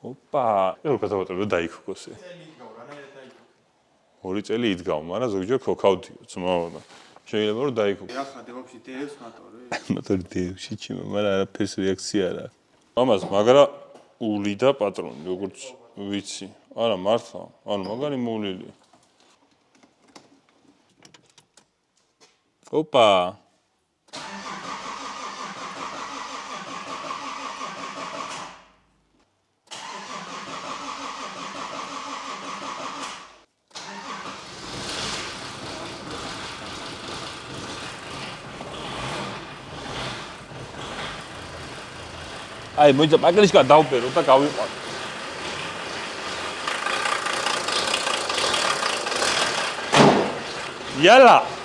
ოპა, ეხლა გადავატებ და დაიქოქოსე. ორი წელი იდგავ, მაგრამ ზოგჯერ ქოქავდიო, ძმაო. შეიძლება რომ დაიქოქო. ახლა დევებში დევს მატორი. მატორი დევში ჩიმა, მაგრამ არაფერს რეაქცია არა. ამას მაგრა ული და პატრონი, როგორც ვიცი. არა, მართლა, ანუ მაგარი მოვლილია. ოპა. აი, მოიცა პაკრიშკა დავბერო და გავიყვანო. იალა